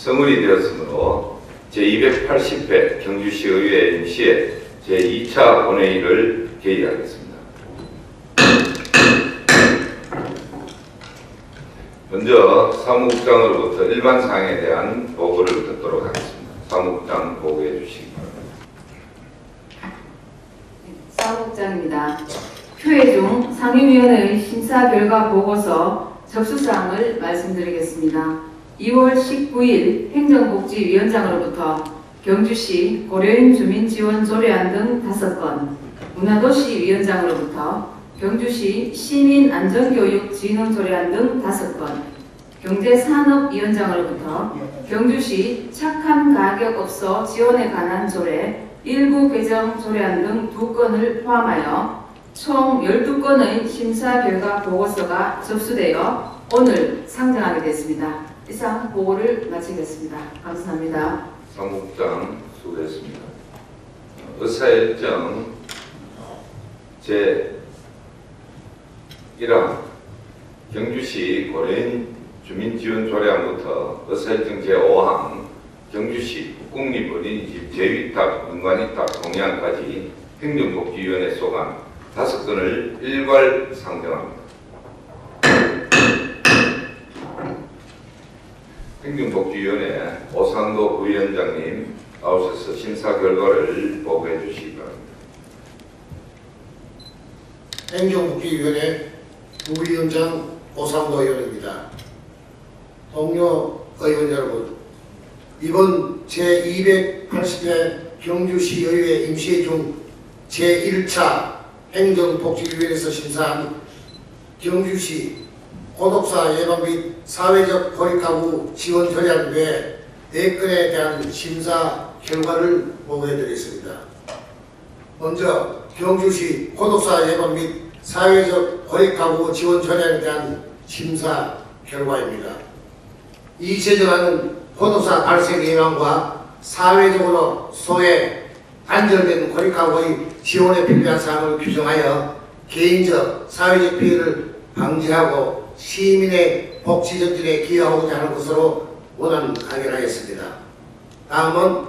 성원이 되었으므로 제280회 경주시 의회 임시회 제2차 본회의를 개의하겠습니다. 먼저 사무국장으로부터 일반 사항에 대한 보고를 듣도록 하겠습니다. 사무국장 보고해 주시기 바랍니다. 사무국장입니다. 표회 중 상임위원회의 심사 결과 보고서 접수사항을 말씀드리겠습니다. 2월 19일 행정복지위원장으로부터 경주시 고려인 주민지원 조례안 등 5건, 문화도시위원장으로부터 경주시 시민안전교육진흥조례안 등 5건, 경제산업위원장으로부터 경주시 착한 가격업소 지원에 관한 조례 일부 개정 조례안 등 2건을 포함하여 총 12건의 심사 결과 보고서가 접수되어 오늘 상정하게 됐습니다. 이상 보고를 마치겠습니다. 감사합니다. 사무국장 수고했습니다. 의사일정 제1항 경주시 고려인 주민지원조례안부터 의사일정 제5항 경주시 국공립어린이집 재위탁, 민관위탁 동의안까지 행정복지위원회 소관 5건을 일괄 상정합니다. 행정복지위원회 오상도 부위원장님 나오셔서 심사 결과를 보고해 주시기 바랍니다. 행정복지위원회 부위원장 오상도 의원입니다. 동료 의원 여러분, 이번 제280회 경주시의회 임시회 중 제1차 행정복지위원회에서 심사한 경주시 고독사 예방 및 사회적 고립가구 지원 조례안 외 4건에 대한 심사 결과를 보고해드리겠습니다. 먼저 경주시 고독사 예방 및 사회적 고립가구 지원 조례안에 대한 심사 결과입니다. 이 제정안은 고독사 발생 예방과 사회적으로 소외, 단절된 고립가구의 지원에 필요한 사항을 규정하여 개인적, 사회적 피해를 방지하고 시민의 복지 전진에 기여하고자 하는 것으로 원안 가결하였습니다. 다음은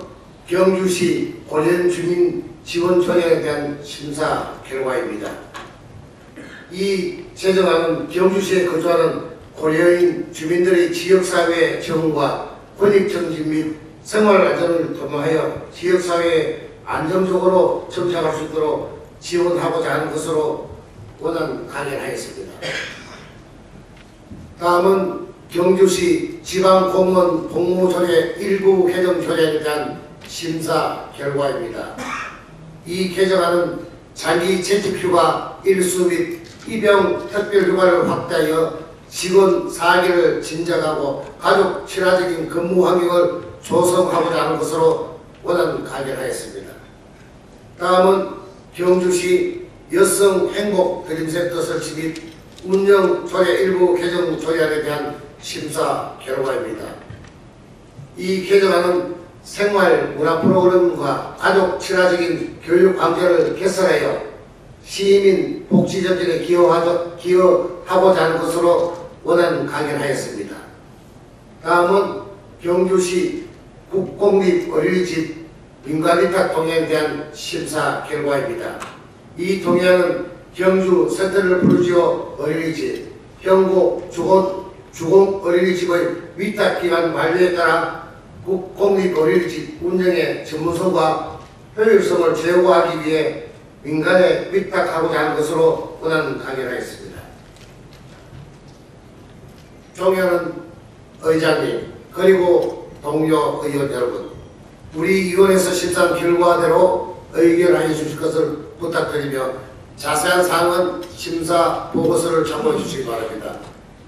경주시 고려인 주민 지원 조례에 대한 심사 결과입니다. 이 제정안은 경주시에 거주하는 고려인 주민들의 지역사회 적응과 권익정진 및 생활안전을 도모하여 지역사회에 안정적으로 정착할 수 있도록 지원하고자 하는 것으로 원안 가결하였습니다. 다음은 경주시 지방공무원 복무조례 일부 개정 조례에 대한 심사 결과입니다. 이 개정안은 장기 재직휴가 일수 및 입영 특별휴가를 확대하여 직원 4개를 진작하고 가족 친화적인 근무 환경을 조성하고자 하는 것으로 원안 가결하였습니다. 다음은 경주시 여성 행복 드림센터 설치 및 운영 조례 일부 개정 조례안에 대한 심사 결과입니다. 이 개정안은 생활 문화 프로그램과 가족 친화적인 교육 환경을 개선하여 시민 복지 전진에 기여하고자 하는 것으로 원안 가결하였습니다. 다음은 경주시 국공립 어린이집 민관위탁 동의안에 대한 심사 결과입니다. 이 동의안은 경주 센터를 푸르지오 어린이집, 경북 주공 어린이집의 위탁기관 만료에 따라 국공립 어린이집 운영의 전문성과 효율성을 제고하기 위해 민간에 위탁하고자 하는 것으로 원안 가결하였습니다. 존경하는 의장님, 그리고 동료 의원 여러분, 우리 위원회에서 심사한 결과대로 의견하여 주실 것을 부탁드리며 자세한 사항은 심사 보고서를 참고해 주시기 바랍니다.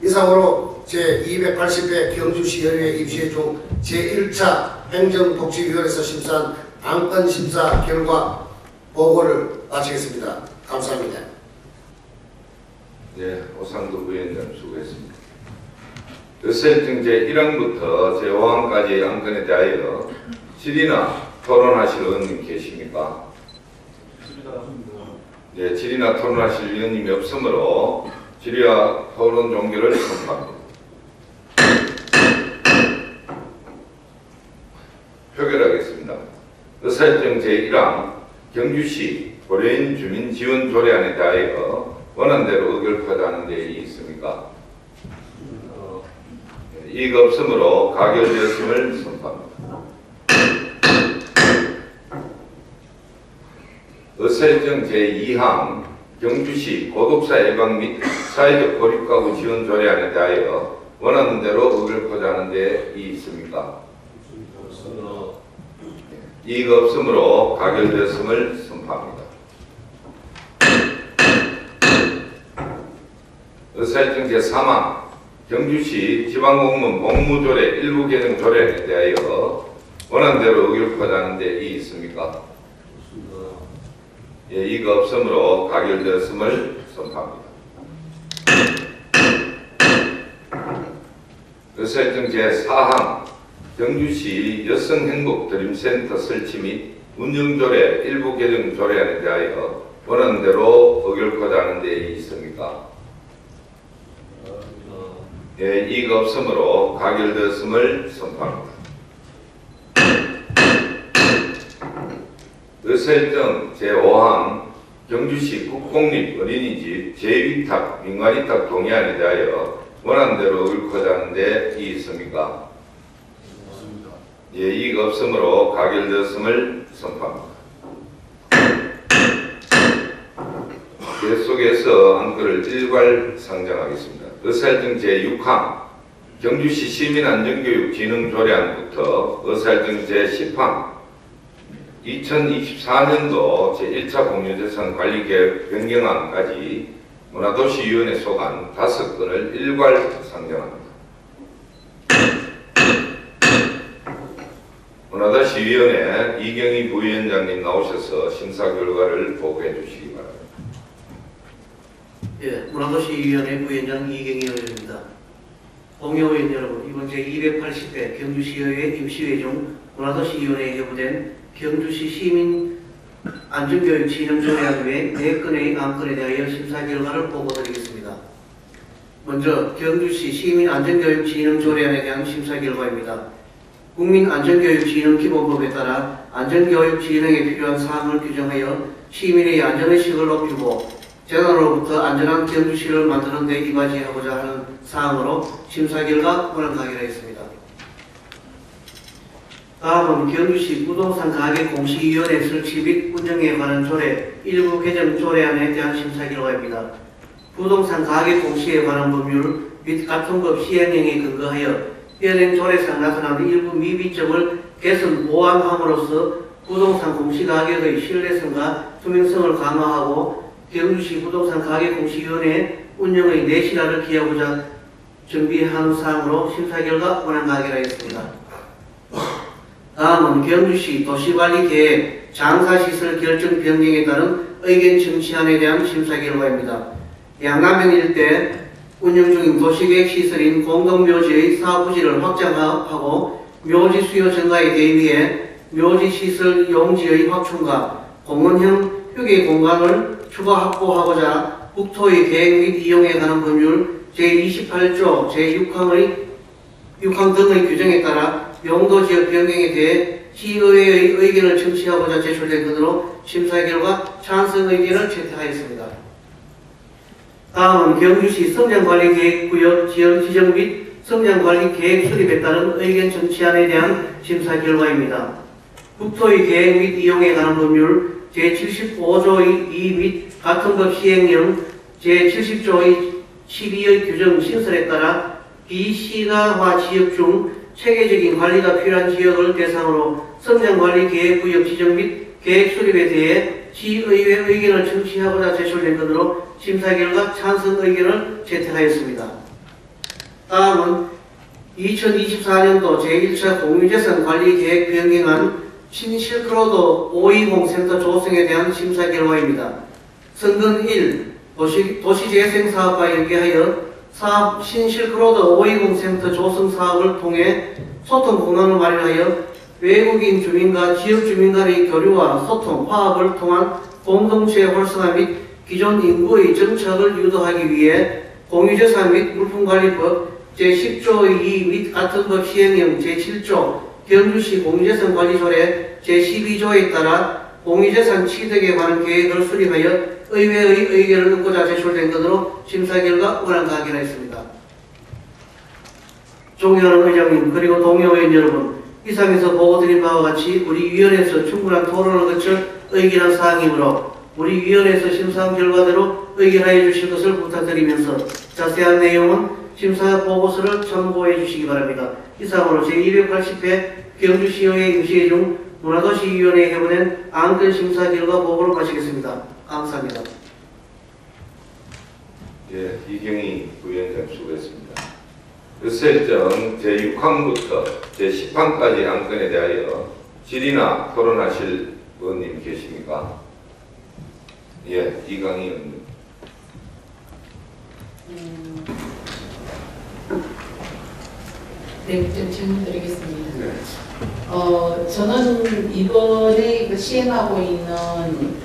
이상으로 제280회 경주시의회 임시회 중 제1차 행정복지위원회에서 심사한 안건 심사 결과 보고를 마치겠습니다. 감사합니다. 네, 오상도 부위원장 수고했습니다. 의사일정 제1항부터 제5항까지 안건에 대하여 질의나 토론하실 의원님 계십니까? 네, 질의나 토론하실 의원님이 없으므로 질의와 토론 종결을 선포합니다. 표결하겠습니다. 의사일정 제1항 경주시 고려인 주민 지원 조례안에 대하여 원안대로 의결하자 하는 데 이의 있습니까? 이의가 없으므로 가결되었음을 선포합니다. 의사일정 제2항 경주시 고독사 예방 및 사회적 고립가구 지원 조례안에 대하여 원하는 대로 의결하자 하는 데 이의 있습니까? 이의가 없으므로 가결되었음을 선포합니다. 의사일정 제3항 경주시 지방공무원 복무조례 일부 개정 조례에 대하여 원안대로 의결하자 하는 데 이의 있습니까? 예, 이의가 없으므로 가결되었음을 선포합니다. 의사일정 제4항 경주시 여성행복드림센터 설치 및 운영조례 일부 개정 조례안에 대하여 원하는 대로 의결하자 하는 데 이의 있습니까? 예, 이의가 없으므로 가결되었음을 선포합니다. 의사일정 제5항 경주시 국공립 어린이집 제2탁 민간위탁 동의안에 대하여 원하는 대로 의결하자 하는 데 이의 있습니까? 예, 이의가 없으므로 가결되었음을 선포합니다. 계속해서 안건을 일괄 상정하겠습니다. 의사일정 제6항 경주시 시민안전교육 진흥조례안부터 의사일정 제10항 2024년도 제1차 공유재산 관리계획 변경안까지 문화도시위원회 소관 5건을 일괄 상정합니다. 문화도시위원회 이경희 부위원장님 나오셔서 심사 결과를 보고해 주시기 바랍니다. 예, 문화도시위원회 부위원장 이경희 의원입니다. 동료의원 여러분, 이번 제280회 경주시의회 임시회의 중 문화도시위원회에 회부된 경주시 시민 안전교육 진흥조례안 외 4건의 안건에 대하여 심사 결과를 보고드리겠습니다. 먼저 경주시 시민 안전교육 진흥조례안에 대한 심사 결과입니다. 국민안전교육진흥기본법에 따라 안전교육 진흥에 필요한 사항을 규정하여 시민의 안전의식을 높이고 재난으로부터 안전한 경주시를 만드는 데 이바지하고자 하는 사항으로 심사 결과 원안가결하였습니다. 다음은 경주시 부동산 가격 공시위원회 설치 및 운영에 관한 조례 일부 개정 조례안에 대한 심사 결과입니다. 부동산 가격 공시에 관한 법률 및 같은 법 시행령에 근거하여 현행 조례상 나타나는 일부 미비점을 개선 보완함으로써 부동산 공시가격의 신뢰성과 투명성을 강화하고 경주시 부동산 가격공시위원회 운영의 내실화를 기하고자 준비한 사항으로 심사 결과 원안가결하였습니다. 다음은 경주시 도시관리계획 장사시설 결정 변경에 따른 의견 청취안에 대한 심사 결과입니다. 양남면 일대 운영 중인 도시계획 시설인 공동묘지의 사부지를 확장하고 묘지 수요 증가에 대비해 묘지 시설 용지의 확충과 공원형 휴게 공간을 추가 확보하고자 국토의 계획 및 이용에 관한 법률 제28조 제6항 등의 규정에 따라 용도지역 변경에 대해 시의회의 의견을 청취하고자 제출된 것으로 심사 결과 찬성 의견을 채택하였습니다. 다음은 경주시 성장관리계획구역 지역 지정 및 성장관리계획 수립에 따른 의견 청취안에 대한 심사 결과입니다. 국토의 계획 및 이용에 관한 법률 제75조 2 및 같은 법 시행령 제70조 12의 규정 신설에 따라 비시가화 지역 중 체계적인 관리가 필요한 지역을 대상으로 성장관리계획구역 지정 및 계획 수립에 대해 시의회 의견을 청취하고자 제출된 것으로 심사 결과 찬성 의견을 채택하였습니다. 다음은 2024년도 제1차 공유재산 관리계획 변경안 신실크로드 520 센터 조성에 대한 심사 결과입니다. 선근 1. 도시재생사업과 연계하여 사업 신실크로드 520 센터 조성 사업을 통해 소통 공간을 마련하여 외국인 주민과 지역 주민 간의 교류와 소통, 화합을 통한 공동체 활성화 및 기존 인구의 정착을 유도하기 위해 공유재산 및 물품관리법 제10조 2 및 같은 법 시행령 제7조 경주시 공유재산관리조례 제12조에 따라 공유재산 취득에 관한 계획을 수립하여 의회의 의견을 듣고자 제출된 것으로 심사 결과 원안과 확인하였습니다. 존경하는 의장님 그리고 동료 의원 여러분, 이상에서 보고드린 바와 같이 우리 위원회에서 충분한 토론을 거쳐 의견한 사항이므로 우리 위원회에서 심사한 결과대로 의견하여 주실 것을 부탁드리면서 자세한 내용은 심사 보고서를 참고해 주시기 바랍니다. 이상으로 제280회 경주시의회 임시회 중 문화도시위원회에 해보낸 안건 심사 결과 보고를 마치겠습니다. 감사합니다. 예, 이경희 부위원장 수고했습니다. 의설정 제6항부터 제10항까지 안건에 대하여 질의나 토론하실 의원님 계십니까? 예, 이강희 의원님. 네, 좀 질문 드리겠습니다. 네. 저는 이번에 시행하고 있는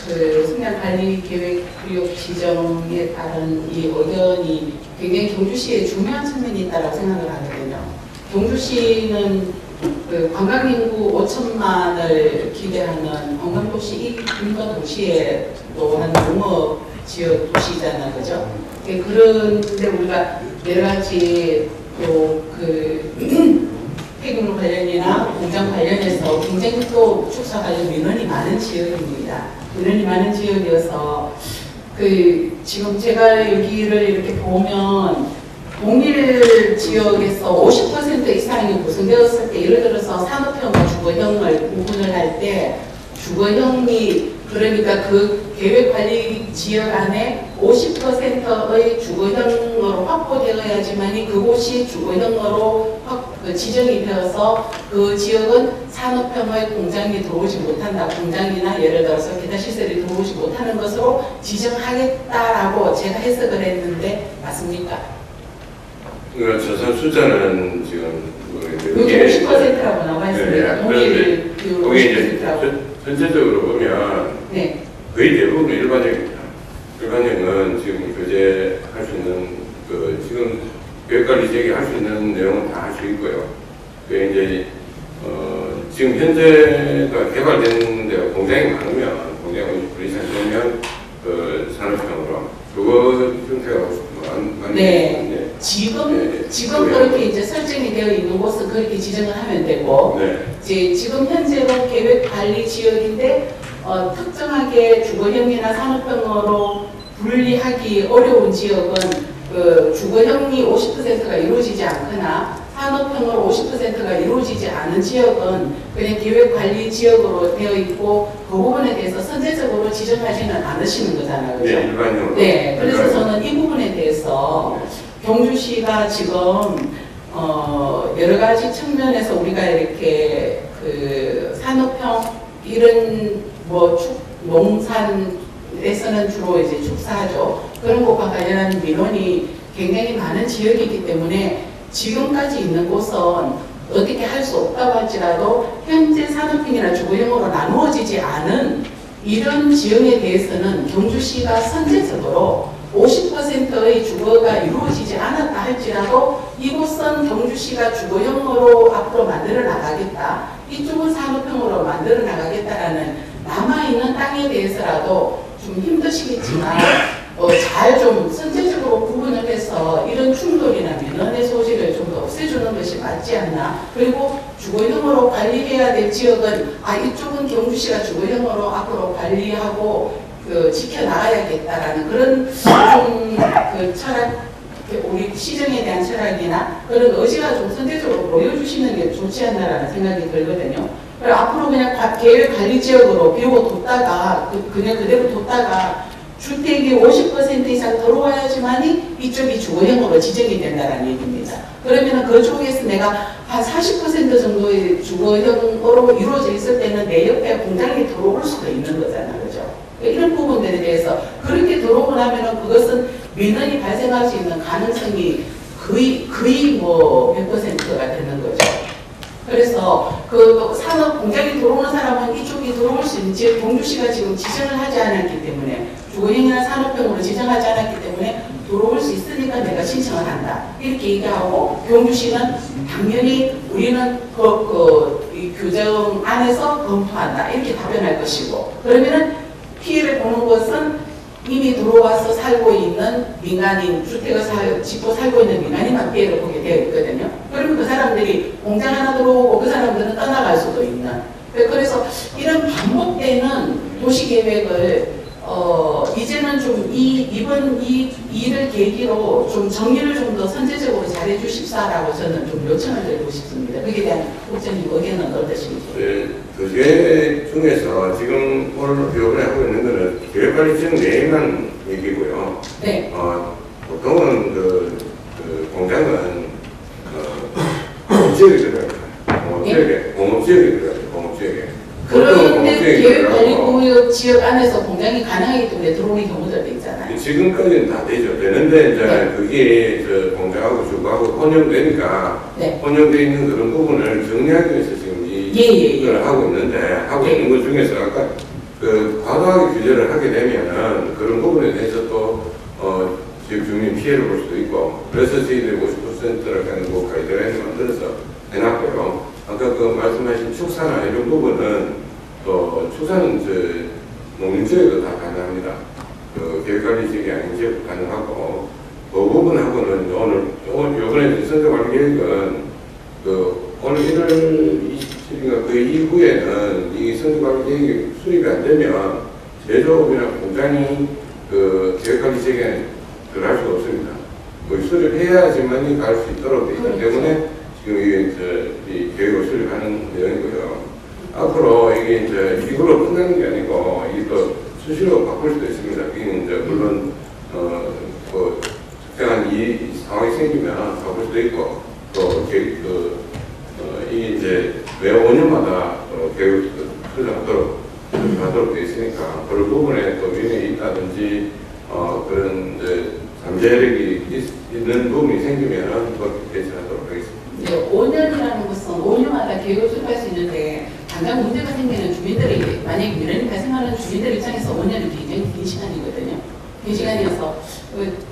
그 성향관리계획구역 지정에 따른 이 의견이 굉장히 경주시에 중요한 측면이 있다고 생각을 하거든요. 경주시는 그 관광인구 5천만을 기대하는 관광도시 1등 도시에 또한 농업 지역 도시잖아요, 그죠? 그런데 우리가 여러 가지 폐기물 관련이나 공장 관련해서 굉장히 또 축사 관련 민원이 많은 지역입니다. 민원이 많은 지역이어서 지금 제가 여기를 이렇게 보면 동일 지역에서 50% 이상이 구성되었을 때 예를 들어서 산업형과 주거형을 구분을 할 때 주거형이 그러니까 그 계획관리 지역 안에 50%의 주거형으로 확보되어야지만이 그곳이 주거형으로 지정이 되어서 그 지역은 산업형의 공장이 들어오지 못한다. 공장이나 예를 들어서 기타 시설이 들어오지 못하는 것으로 지정하겠다라고 제가 해석을 했는데 맞습니까? 저선 숫자는 지금 여기 50%라고 나와 있습니다. 동일 비율 50%라고. 전체적으로 보면 네. 거의 대부분 일반형입니다. 일반형은 지금 교재할 수 있는 지금 계획관리 지역에 할 수 있는 내용은 다 할 수 있고요. 이제 지금 현재가 개발된 데가 공장이 많으면 공장이 50% 이상 되면 산업형으로 그거 형태가 네. 지금 그렇게 이제 설정이 되어 있는 곳은 그렇게 지정을 하면 되고, 네. 이제 지금 현재로 계획 관리 지역인데 특정하게 주거형이나 산업형으로 분리하기 어려운 지역은 주거형이 50%가 이루어지지 않거나 산업형으로 50%가 이루어지지 않은 지역은 그냥 계획관리 지역으로 되어 있고 그 부분에 대해서 선제적으로 지정하지는 않으시는 거잖아요. 그죠? 네, 일반적으로. 네, 그래서 저는 이 부분에 대해서 경주시가 지금 여러 가지 측면에서 우리가 이렇게 산업형 이런 농산에서는 주로 이제 축사하죠. 그런 것과 관련한 민원이 굉장히 많은 지역이기 때문에 지금까지 있는 곳은 어떻게 할 수 없다고 할지라도 현재 산업형이나 주거형으로 나누어지지 않은 이런 지역에 대해서는 경주시가 선제적으로 50%의 주거가 이루어지지 않았다 할지라도 이곳은 경주시가 주거형으로 앞으로 만들어 나가겠다. 이쪽은 산업형으로 만들어 나가겠다라는 남아있는 땅에 대해서라도 좀 힘드시겠지만 잘 좀 선제적으로 구분을 해서 이런 충돌이나 민원의 소지를 좀 더 없애주는 것이 맞지 않나. 그리고 주거형으로 관리해야 될 지역은 이쪽은 경주시가 주거형으로 앞으로 관리하고 지켜나가야겠다라는 그런 좀 철학, 우리 시정에 대한 철학이나 그런 의지가 좀 선제적으로 보여주시는 게 좋지 않나라는 생각이 들거든요. 그리고 앞으로 그냥 계획관리지역으로 비우고 뒀다가 그냥 그대로 뒀다가 주택이 50% 이상 들어와야지만이 이쪽이 주거형으로 지정이 된다는 얘기입니다. 그러면 그쪽에서 내가 한 40% 정도의 주거형으로 이루어져 있을 때는 내 옆에 공장이 들어올 수도 있는 거잖아요. 그죠? 이런 부분들에 대해서 그렇게 들어오고 나면은 그것은 민원이 발생할 수 있는 가능성이 거의 100%가 되는 거죠. 그래서 산업 공장이 들어오는 사람은 이쪽이 들어올 수 있는지 경주시가 지금 지정을 하지 않았기 때문에 주거형이나 산업형으로 지정하지 않았기 때문에 들어올 수 있으니까 내가 신청을 한다. 이렇게 얘기하고 경주시는 당연히 우리는 이 규정 안에서 검토한다 이렇게 답변할 것이고, 그러면은 피해를 보는 것은 이미 들어와서 살고 있는 민간인, 주택을 짓고 살고 있는 민간인만 피해를 보게 되어 있거든요. 그러면 그 사람들이 공장 하나 들어오고 그 사람들은 떠나갈 수도 있는. 그래서 이런 반복되는 도시계획을 이제는 좀 이번 이 일을 계기로 좀 정리를 좀 더 선제적으로 잘해 주십사라고 저는 좀 요청을 드리고 싶습니다. 거기에 대한 국장님 의견은 어떠신지? 네, 그 계획 중에서 지금 오늘 이번에 하고 있는 거는 계획관리 지역 내에만 얘기고요. 네. 보통은 그 공장은 공업지역에 들어가요. 공업지역에 들어가요. 공업지역에. 그런데 계획관리구역 지역 안에서 공장이 가능하기 때문에 들어오는 경우들도 있잖아요. 지금까지는 다 되죠. 되는데 이제 네. 그게 저 공장하고 주거하고 혼용되니까 네. 혼용돼 있는 그런 부분을 정리하기 위해서 지금 이걸 하고 있는데 있는 것 중에서 아까 그 과도하게 규제를 하게 되면은 그런 부분에 대해서 또 지역 주민 피해를 볼 수도 있고, 그래서 저희들이 50%라고 하는 그 가이드라인을 만들어서 해놨고요. 아까 그 말씀하신 축사나 이런 부분은 또 축사는 농림지역도 다 가능합니다. 그 계획관리 지역이 아닌 지역도 가능하고, 그 부분하고는 오늘 요번에 선거관리계획은 오늘 1월 27일인가 그 이후에는 이 선거관리계획이 수립이 안 되면 제조업이나 공장이 그 계획관리 지역에 들어갈 수가 없습니다. 수립해야지만이 갈 수 있도록 되어 있기 때문에 지금 이 계획을 수립하는 내용이고요. 앞으로 이게 이거로 끝나는 게 아니고 이게 또 수시로 바꿀 수도 있습니다. 이게 물론 특정한 이 상황이 생기면 바꿀 수도 있고, 또 이게 매 5년마다 계획을 수립하도록 되어 있으니까 그런 부분에 또 위험이 있다든지 그런 잠재력이 있는 부분이 생기면 대처하도록 하겠습니다. 네, 5년이라는 것은 5년마다 계획을 수립할 수 있는데 당장 문제가 생기는 주민들이, 만약에 민원이 발생하는 주민들 입장에서 5년은 굉장히 긴 시간이거든요. 긴 시간이어서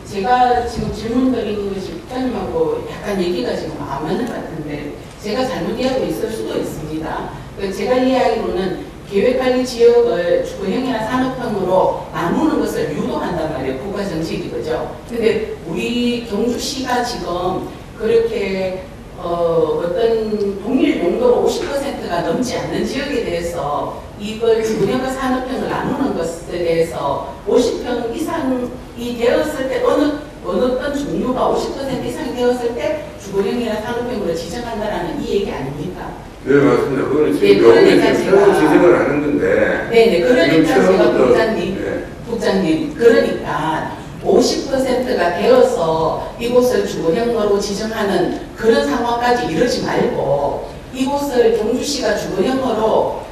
제가 지금 질문 드리는 것이 국장님하고 약간 얘기가 지금 안 맞는 것 같은데 제가 잘못 이해하고 있을 수도 있습니다. 제가 이해하기로는 계획관리 지역을 주거형이나 산업형으로 나누는 것을 유도한단 말이에요. 국가 정책이, 그죠? 근데 우리 경주시가 지금 그렇게 어떤 동일 용도로 50%가 넘지 않는 지역에 대해서 이걸 주거형과 산업형을 나누는 것에 대해서 50평 이상이 되었을 때 어느 어떤 종류가 50% 이상이 되었을 때 주거형이나 산업형으로 지정한다라는 이 얘기 아닙니까? 네, 맞습니다. 그거는 지금 네, 그러니까 새로 지정을 하는 건데. 네네. 그러니까 제가 네. 국장님, 그러니까 50%가 되어서 이곳을 주거형으로 지정하는 그런 상황까지 이르지 말고 이곳을 경주시가 주거형으로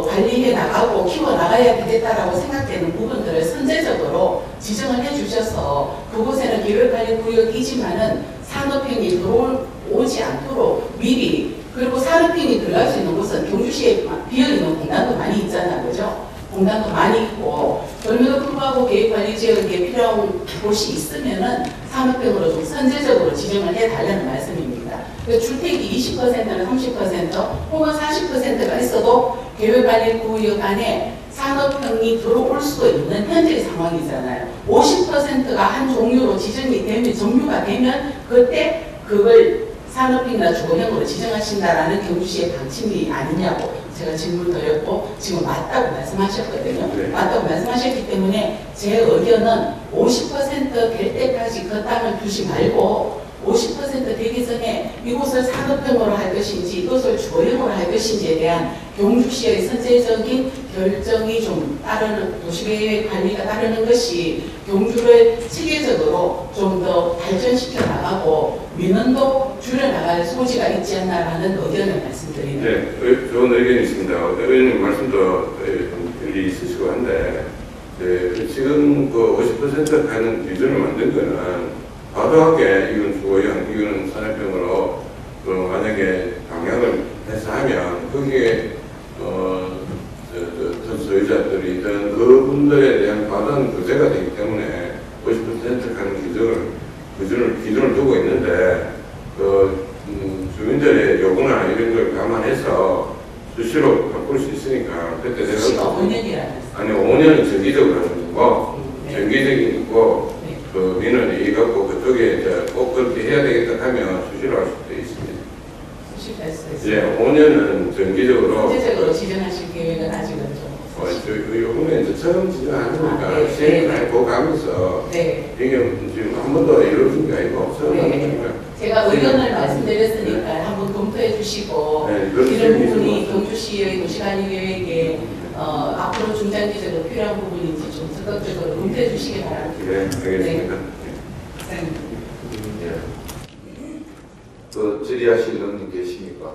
관리해 나가고 키워 나가야 되겠다라고 생각되는 부분들을 선제적으로 지정을 해주셔서 그곳에는 계획관리구역이지만은 산업형이 들어오지 않도록 미리, 그리고 산업형이 들어갈 수 있는 곳은 경주시에 비어있는 공단도 많이 있잖아요, 그죠? 공단도 많이 있고, 그럼에도 불구하고 계획관리지역에 필요한 곳이 있으면은 산업형으로 좀 선제적으로 지정을 해달라는 말씀입니다. 주택이 20%나 30% 혹은 40%가 있어도 계획관리구역 안에 산업형이 들어올 수도 있는 현재 상황이잖아요. 50%가 한 종류로 지정이 되면, 종류가 되면 그때 그걸 산업형이나 주거형으로 지정하신다라는 경주시의 방침이 아니냐고 제가 질문 드렸고 지금 맞다고 말씀하셨거든요. 네. 맞다고 말씀하셨기 때문에 제 의견은 50%될 때까지 그 땅을 두지 말고 50% 되기 전에 이곳을 산업형으로 할 것인지 이곳을 주거형으로 할 것인지에 대한 경주시의 선제적인 결정이 좀 따르는, 도시계획 관리가 따르는 것이 경주를 체계적으로 좀 더 발전시켜 나가고 민원도 줄여나갈 소지가 있지 않나라는 의견을 말씀드립니다. 네, 좋은 의견이 있습니다. 의원님 말씀도 일리 있으시고 한데, 지금 그 50% 하는 기준을 만든 거는 과도하게 이건 주거형, 이건 산업형으로 만약에 방향을 해서 하면 거기에 소유자들이든 그분들에 대한 과도한 규제가 되기 때문에 50% 하는 기준을 두고 있는데 주민들의 요구나 이런 걸 감안해서 수시로 바꿀 수 있으니까 그때 수시가 내가 5년이라는 아니 5년은 정기적으로 하는 거고 네. 정기적인 거고 네. 그 민원이 이갖고 그쪽에 이제 꼭 그렇게 해야 되겠다 하면 수시로 할 수도 있습니다. 수시로 할 수 있어요. 예, 5년은 정기적으로 전체적으로 지정하실 계획은 아직은 좀 요번에 이제 처음 지정하는 거니까 네, 시행을 네. 많이 보고하면서 네. 이게 지금 한 번도 이루어진 게 아니고 처음 하는 거니까 제가 의견을 말씀드렸으니까 한번 검토해 주시고 네, 그런 이런 생각이 부분이 들어서. 경주시의 도시관리 계획에 앞으로 중장기적으로 필요한 부분인지 좀 적극적으로 검토해 주시기 바랍니다. 네, 알겠습니다. 네. 예. 그 질의하실 의원님 계십니까?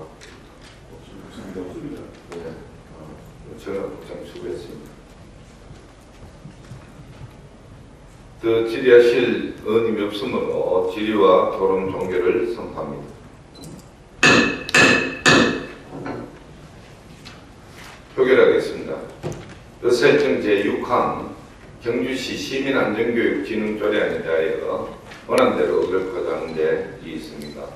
예. 제가 수고했습니다. 그 질의하실 의원님이 없으므로 질의와 토론 종결을 선포합니다. 표결하겠습니다. 의사일정 제6항 경주시 시민안전교육진흥조례안에 대하여 원안대로 의결하고자 하는데 이의 있습니까?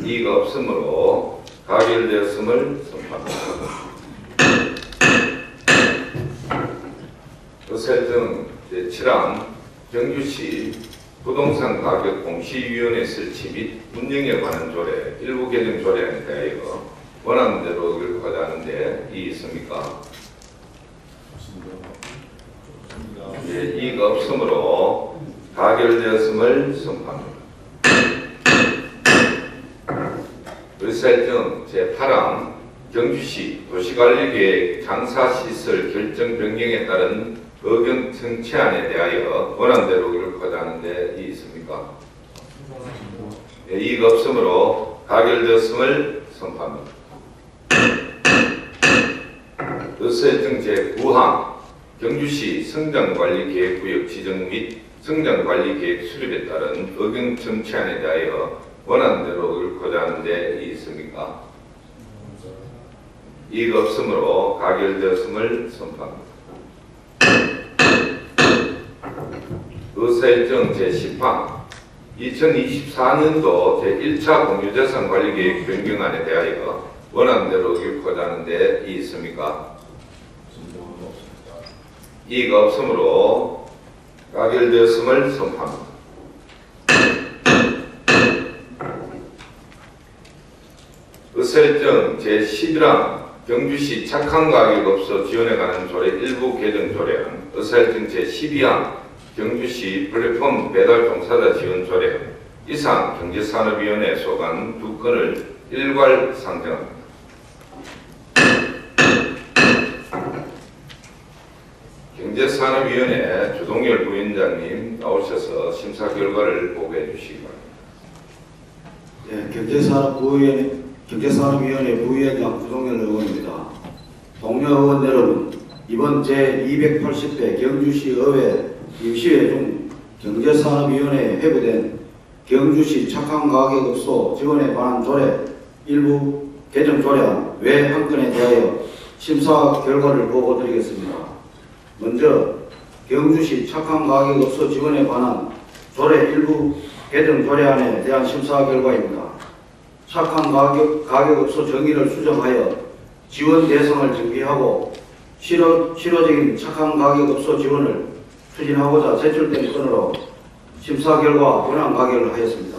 이의가 없으므로 가결되었음을 선포합니다. 의사일정 제7항 경주시 부동산 가격 공시위원회 설치 및 운영에 관한 조례 일부 개정 조례안에 대하여 원안대로 의결하고자 하는데 이의 있습니까? 예, 이의가 없으므로 가결되었음을 선포합니다. 의사일정 제8항 경주시 도시관리계획 장사시설 결정 변경에 따른 의견 청취안에 대하여 원안대로 의결하고자 하는데 이의 있습니까? 예, 이의가 없으므로 가결되었음을 선포합니다. 의사일정 제9항 경주시 성장관리계획구역 지정 및 성장관리계획 수립에 따른 의견 청취안에 대하여 원안대로 의결하고자 하는데 이의 있습니까? 이의가 없으므로 가결되었음을 선포합니다. 의사일정 제10항 2024년도 제1차 공유재산관리계획 변경안에 대하여 원안대로 의결하고자 하는데 이의 있습니까? 이의가 없으므로 가결되었음을 선포합니다. 의사일정 제11항 경주시 착한가격업소 지원에 관한 조례 일부 개정 조례안 의사일정 제12항 경주시 플랫폼 배달 종사자 지원 조례안 이상 경제산업위원회 소관 2건을 일괄 상정합니다. 경제산업위원회 주동열 부위원장님 나오셔서 심사 결과를 보고해 주시기 바랍니다. 경제산업위원회 부위원장 주동열 의원입니다. 동료 의원 여러분, 이번 제280회 경주시 의회 임시회 중 경제산업위원회에 회부된 경주시 착한가격업소 지원에 관한 조례 일부 개정 조례안 외 한 건에 대하여 심사 결과를 보고드리겠습니다. 먼저 경주시 착한가격업소 지원에 관한 조례 일부 개정 조례안에 대한 심사 결과입니다. 착한가격업소 정의를 수정하여 지원 대상을 정비하고 실효적인 착한가격업소 지원을 추진하고자 제출된 건으로 심사 결과 원안 가결을 하였습니다.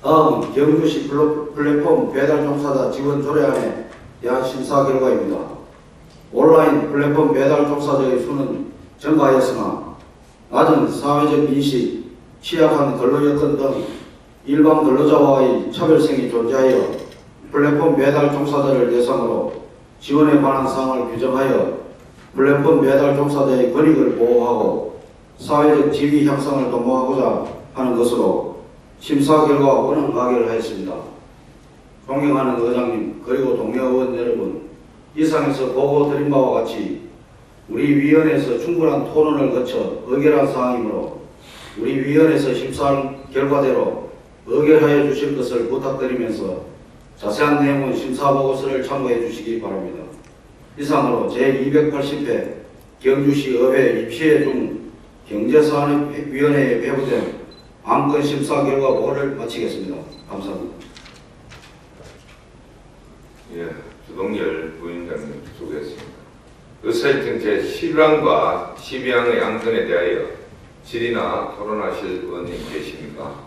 다음은 경주시 플랫폼 배달 종사자 지원 조례안에 대한 심사 결과입니다. 온라인 플랫폼 배달 종사자의 수는 증가하였으나 낮은 사회적 인식, 취약한 근로 여건 등 일반 근로자와의 차별성이 존재하여 플랫폼 배달 종사자를 대상으로 지원에 관한 사항을 규정하여 플랫폼 배달 종사자의 권익을 보호하고 사회적 지위 향상을 도모하고자 하는 것으로 심사 결과 원안 가결을 하였습니다. 존경하는 의장님 그리고 동료 의원 여러분, 이상에서 보고 드린 바와 같이 우리 위원회에서 충분한 토론을 거쳐 의결한 사항이므로 우리 위원회에서 심사한 결과대로 의결하여 주실 것을 부탁드리면서 자세한 내용은 심사보고서를 참고해 주시기 바랍니다. 이상으로 제280회 경주시 의회 입시회 중 경제산업위원회에 배부된 안건 심사 결과 보고를 마치겠습니다. 감사합니다. 예, 주동열 부위원장님 수고했습니다. 의사일정 제11항과 12항의 안건에 대하여 질의나 토론하실 의원님 계십니까?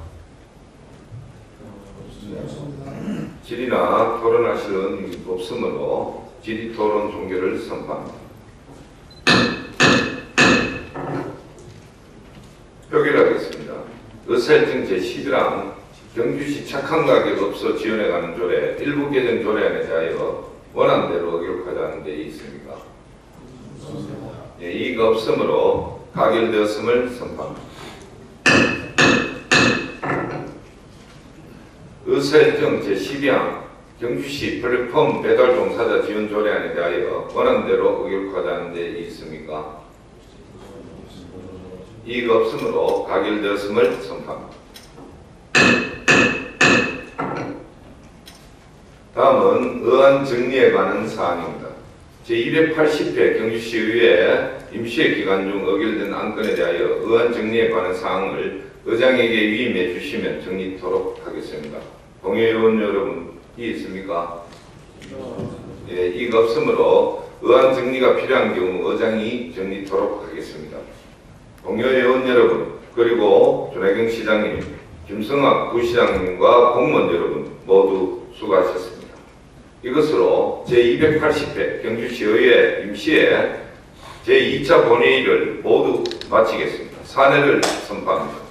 질의나 토론하실 의원님이 없으므로 질의 토론 종결을 선포합니다. 표결하겠습니다. 의사일정 제11항 경주시 착한 가격 없어 지원해가는 조례 일부 개정 조례안에 대하여 원안대로 의결하지 않은 데 있습니까? 예, 이의가 없으므로 가결되었음을 선포합니다. 의사일정 제12항 경주시 플랫폼 배달 종사자 지원 조례안에 대하여 원안대로 의결하지 않은 데 있습니까? 이의가 없으므로 가결되었음을 선포합니다. 다음은 의안 정리에 관한 사항입니다. 제280회 경주시의회 임시회 기간 중 의결된 안건에 대하여 의안 정리에 관한 사항을 의장에게 위임해 주시면 정리토록 하겠습니다. 동의의원 여러분 이의 있습니까? 예, 이의가 없으므로 의안 정리가 필요한 경우 의장이 정리토록 하겠습니다. 동의의원 여러분 그리고 조혜경 시장님, 김성학 부시장님과 공무원 여러분 모두 수고하셨습니다. 이것으로 제280회 경주시의회 임시회 제2차 본회의를 모두 마치겠습니다. 사내를 선포합니다.